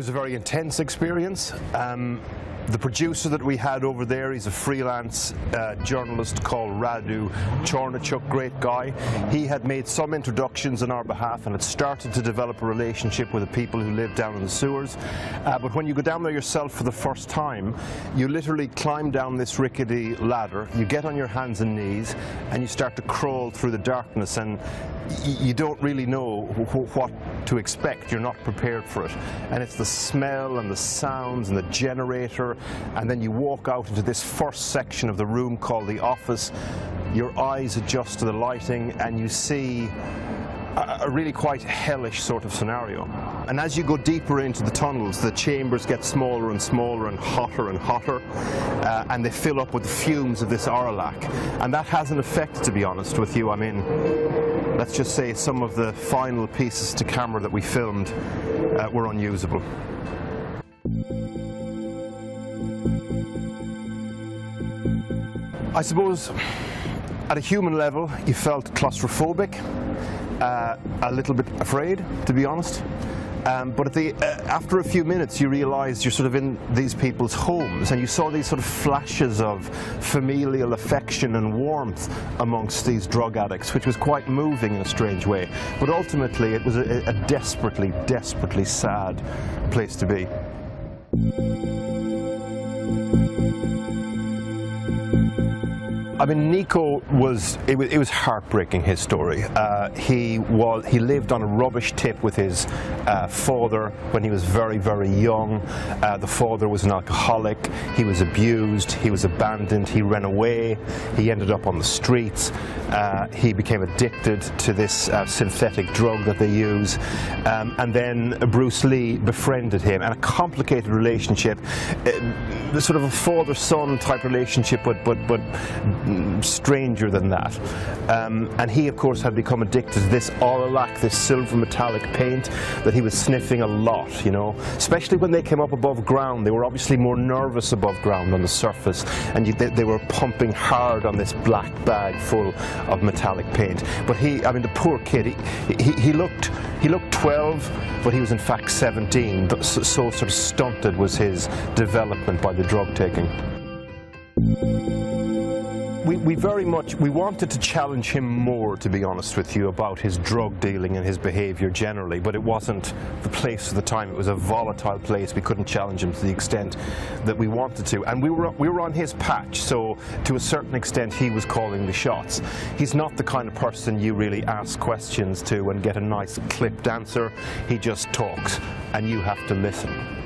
was a very intense experience. The producer that we had over there, he's a freelance journalist called Radu Chornachuk, great guy. He had made some introductions on our behalf and had started to develop a relationship with the people who live down in the sewers. But when you go down there yourself for the first time, you literally climb down this rickety ladder, you get on your hands and knees, and you start to crawl through the darkness, and you don't really know what to expect. You're not prepared for it. And it's the smell and the sounds and the generator, and then you walk out into this first section of the room called the office. Your eyes adjust to the lighting and you see a really quite hellish sort of scenario. And as you go deeper into the tunnels, the chambers get smaller and smaller and hotter, and they fill up with the fumes of this Auralac. And that has an effect, to be honest with you. I mean, let's just say some of the final pieces to camera that we filmed were unusable. I suppose at a human level you felt claustrophobic, a little bit afraid, to be honest. But after a few minutes you realised you're sort of in these people's homes, and you saw these sort of flashes of familial affection and warmth amongst these drug addicts, which was quite moving in a strange way. But ultimately it was a desperately, desperately sad place to be. I mean, Nico it was heartbreaking, his story. He lived on a rubbish tip with his father when he was very, very young. The father was an alcoholic, he was abused, he was abandoned, he ran away, he ended up on the streets, he became addicted to this synthetic drug that they use, and then Bruce Lee befriended him, and a complicated relationship, sort of a father-son type relationship, but stranger than that. And he, of course, had become addicted to this Auralac, this silver metallic paint that he was sniffing a lot, you know. Especially when they came up above ground, they were obviously more nervous above ground on the surface, and they were pumping hard on this black bag full of metallic paint. But I mean, the poor kid, he looked 12, but he was in fact 17, so sort of stunted was his development by the drug taking. We wanted to challenge him more, to be honest with you, about his drug dealing and his behaviour generally, but it wasn't the place at the time. It was a volatile place. We couldn't challenge him to the extent that we wanted to, and we were on his patch, so to a certain extent he was calling the shots. He's not the kind of person you really ask questions to and get a nice clipped answer. He just talks, and you have to listen.